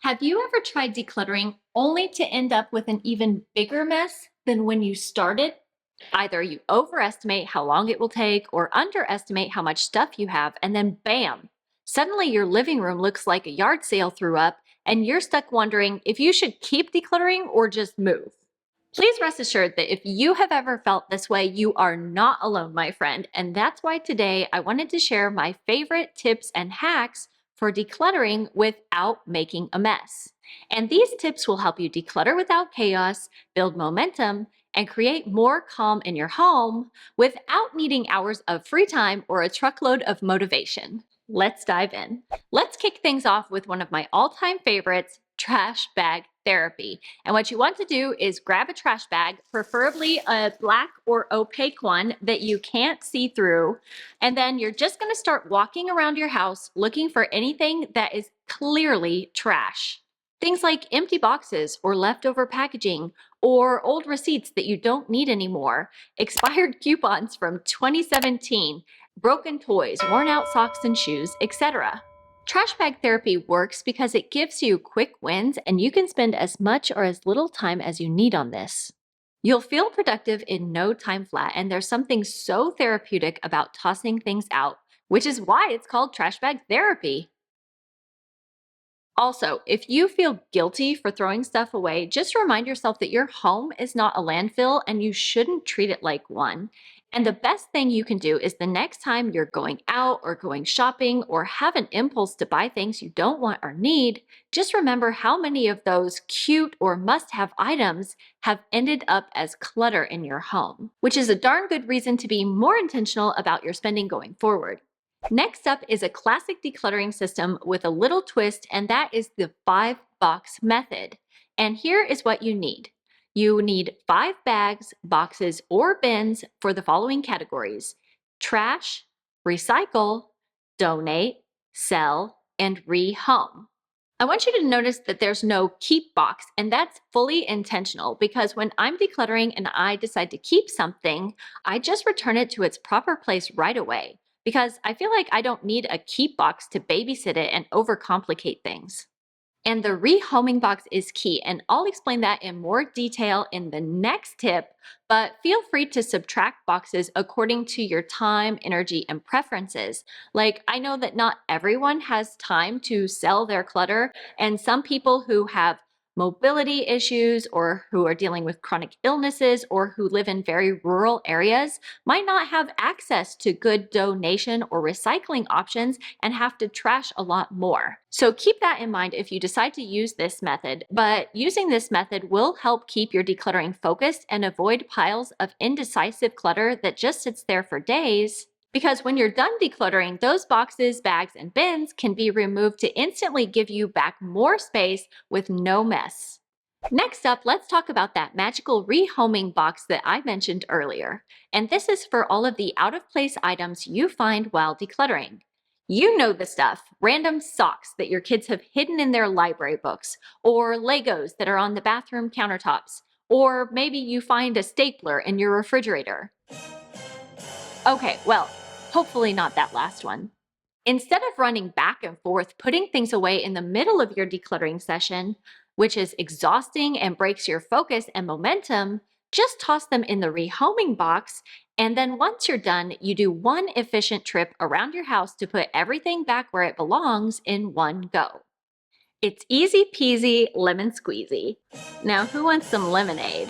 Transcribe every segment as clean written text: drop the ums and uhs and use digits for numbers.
Have you ever tried decluttering only to end up with an even bigger mess than when you started? Either you overestimate how long it will take or underestimate how much stuff you have, and then bam, suddenly your living room looks like a yard sale threw up, and you're stuck wondering if you should keep decluttering or just move. Please rest assured that if you have ever felt this way, you are not alone, my friend. And that's why today I wanted to share my favorite tips and hacks for decluttering without making a mess. And these tips will help you declutter without chaos, build momentum, and create more calm in your home without needing hours of free time or a truckload of motivation. Let's dive in. Let's kick things off with one of my all-time favorites, trash bag therapy. And what you want to do is grab a trash bag, preferably a black or opaque one that you can't see through. And then you're just going to start walking around your house looking for anything that is clearly trash. Things like empty boxes or leftover packaging or old receipts that you don't need anymore, expired coupons from 2017, broken toys, worn out socks and shoes, etc. Trash bag therapy works because it gives you quick wins and you can spend as much or as little time as you need on this. You'll feel productive in no time flat, and there's something so therapeutic about tossing things out, which is why it's called trash bag therapy. Also, if you feel guilty for throwing stuff away, just remind yourself that your home is not a landfill and you shouldn't treat it like one. And the best thing you can do is the next time you're going out or going shopping or have an impulse to buy things you don't want or need, just remember how many of those cute or must-have items have ended up as clutter in your home, which is a darn good reason to be more intentional about your spending going forward. Next up is a classic decluttering system with a little twist, and that is the 5-box method. And here is what you need. You need 5 bags, boxes, or bins for the following categories: trash, recycle, donate, sell, and rehome. I want you to notice that there's no keep box, and that's fully intentional because when I'm decluttering and I decide to keep something, I just return it to its proper place right away because I feel like I don't need a keep box to babysit it and overcomplicate things. And the rehoming box is key, and I'll explain that in more detail in the next tip, but feel free to subtract boxes according to your time, energy, and preferences. Like, I know that not everyone has time to sell their clutter, and some people who have mobility issues or who are dealing with chronic illnesses or who live in very rural areas might not have access to good donation or recycling options and have to trash a lot more. So keep that in mind if you decide to use this method, but using this method will help keep your decluttering focused and avoid piles of indecisive clutter that just sits there for days. Because when you're done decluttering, those boxes, bags, and bins can be removed to instantly give you back more space with no mess. Next up, let's talk about that magical rehoming box that I mentioned earlier. And this is for all of the out-of-place items you find while decluttering. You know the stuff: random socks that your kids have hidden in their library books, or Legos that are on the bathroom countertops, or maybe you find a stapler in your refrigerator. Okay, well, hopefully not that last one. Instead of running back and forth, putting things away in the middle of your decluttering session, which is exhausting and breaks your focus and momentum, just toss them in the rehoming box. And then once you're done, you do one efficient trip around your house to put everything back where it belongs in one go. It's easy peasy lemon squeezy. Now, who wants some lemonade?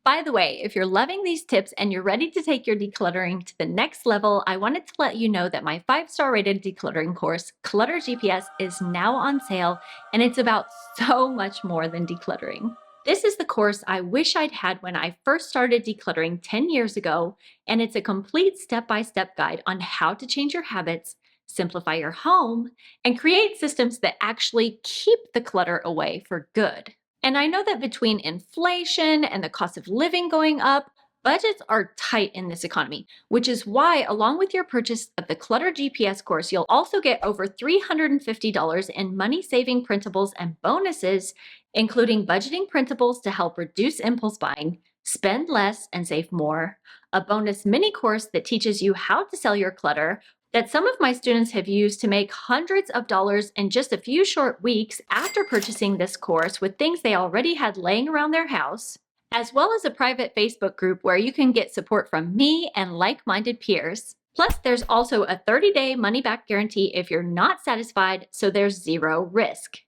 By the way, if you're loving these tips and you're ready to take your decluttering to the next level, I wanted to let you know that my 5-star rated decluttering course, Clutter GPS, is now on sale, and it's about so much more than decluttering. This is the course I wish I'd had when I first started decluttering 10 years ago, and it's a complete step-by-step guide on how to change your habits, simplify your home, and create systems that actually keep the clutter away for good. And I know that between inflation and the cost of living going up, budgets are tight in this economy, which is why, along with your purchase of the Clutter GPS course, you'll also get over $350 in money-saving printables and bonuses, including budgeting printables to help reduce impulse buying, spend less and save more, a bonus mini course that teaches you how to sell your clutter, that some of my students have used to make hundreds of dollars in just a few short weeks after purchasing this course with things they already had laying around their house, as well as a private Facebook group where you can get support from me and like-minded peers. Plus, there's also a 30-day money-back guarantee if you're not satisfied, so there's zero risk.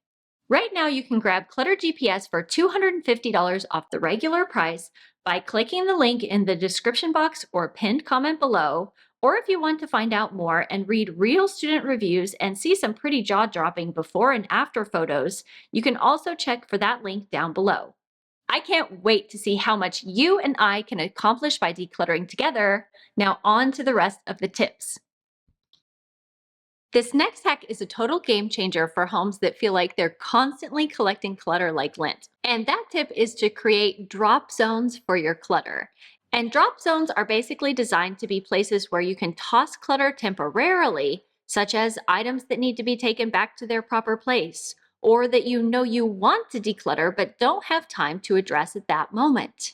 Right now, you can grab Clutter GPS for $250 off the regular price by clicking the link in the description box or pinned comment below. Or if you want to find out more and read real student reviews and see some pretty jaw-dropping before and after photos, you can also check for that link down below. I can't wait to see how much you and I can accomplish by decluttering together. Now on to the rest of the tips. This next hack is a total game changer for homes that feel like they're constantly collecting clutter like lint. And that tip is to create drop zones for your clutter. And drop zones are basically designed to be places where you can toss clutter temporarily, such as items that need to be taken back to their proper place, or that you know you want to declutter but don't have time to address at that moment.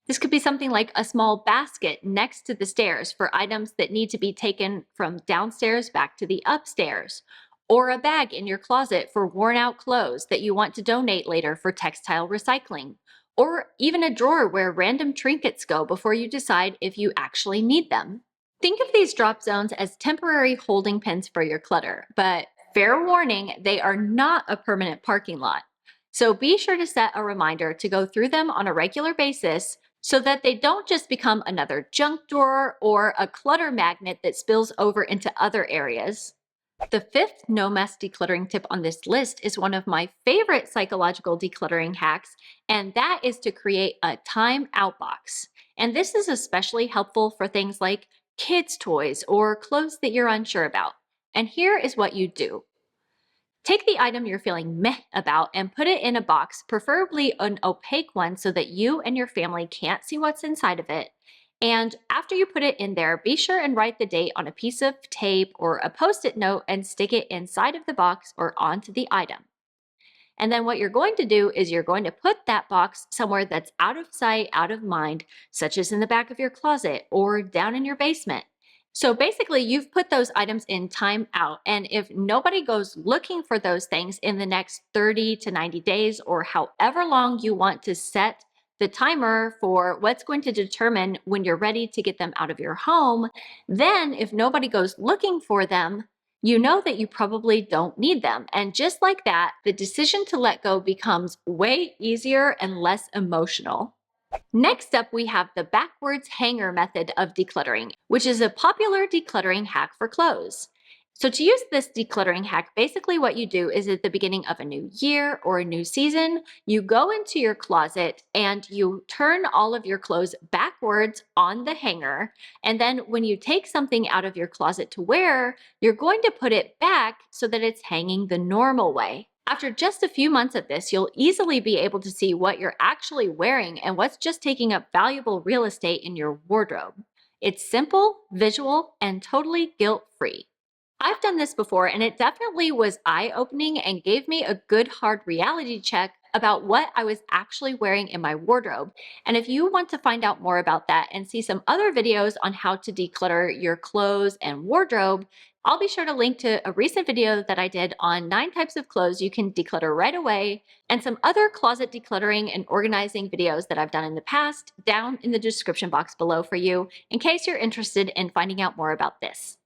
This could be something like a small basket next to the stairs for items that need to be taken from downstairs back to the upstairs, or a bag in your closet for worn out clothes that you want to donate later for textile recycling, or even a drawer where random trinkets go before you decide if you actually need them. Think of these drop zones as temporary holding pens for your clutter, but fair warning, they are not a permanent parking lot. So be sure to set a reminder to go through them on a regular basis so that they don't just become another junk drawer or a clutter magnet that spills over into other areas. The fifth no mess decluttering tip on this list is one of my favorite psychological decluttering hacks, and that is to create a timeout box. And this is especially helpful for things like kids' toys or clothes that you're unsure about. And here is what you do. Take the item you're feeling meh about and put it in a box, preferably an opaque one so that you and your family can't see what's inside of it. And after you put it in there, be sure and write the date on a piece of tape or a post-it note and stick it inside of the box or onto the item. And then what you're going to do is you're going to put that box somewhere that's out of sight, out of mind, such as in the back of your closet or down in your basement. So basically, you've put those items in timeout, and if nobody goes looking for those things in the next 30 to 90 days or however long you want to set the timer for what's going to determine when you're ready to get them out of your home, then if nobody goes looking for them, you know that you probably don't need them. And just like that, the decision to let go becomes way easier and less emotional. Next up, we have the backwards hanger method of decluttering, which is a popular decluttering hack for clothes. So to use this decluttering hack, basically what you do is at the beginning of a new year or a new season, you go into your closet and you turn all of your clothes backwards on the hanger. And then when you take something out of your closet to wear, you're going to put it back so that it's hanging the normal way. After just a few months of this, you'll easily be able to see what you're actually wearing and what's just taking up valuable real estate in your wardrobe. It's simple, visual, and totally guilt-free. I've done this before, and it definitely was eye-opening and gave me a good hard reality check about what I was actually wearing in my wardrobe. And if you want to find out more about that and see some other videos on how to declutter your clothes and wardrobe, I'll be sure to link to a recent video that I did on 9 types of clothes you can declutter right away, and some other closet decluttering and organizing videos that I've done in the past down in the description box below for you, in case you're interested in finding out more about this.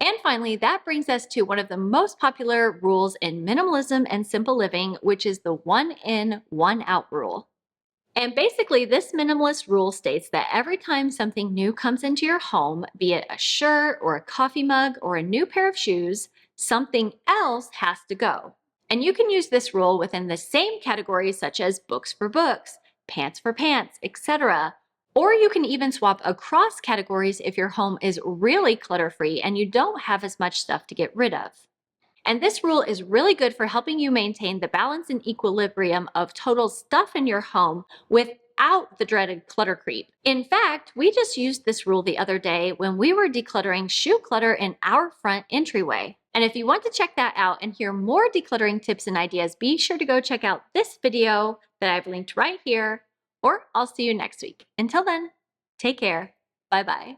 And finally, that brings us to one of the most popular rules in minimalism and simple living, which is the one in, one out rule. And basically, this minimalist rule states that every time something new comes into your home, be it a shirt or a coffee mug or a new pair of shoes, something else has to go. And you can use this rule within the same categories such as books for books, pants for pants, etc. Or you can even swap across categories if your home is really clutter-free and you don't have as much stuff to get rid of. And this rule is really good for helping you maintain the balance and equilibrium of total stuff in your home without the dreaded clutter creep. In fact, we just used this rule the other day when we were decluttering shoe clutter in our front entryway. And if you want to check that out and hear more decluttering tips and ideas, be sure to go check out this video that I've linked right here, or I'll see you next week. Until then, take care. Bye-bye.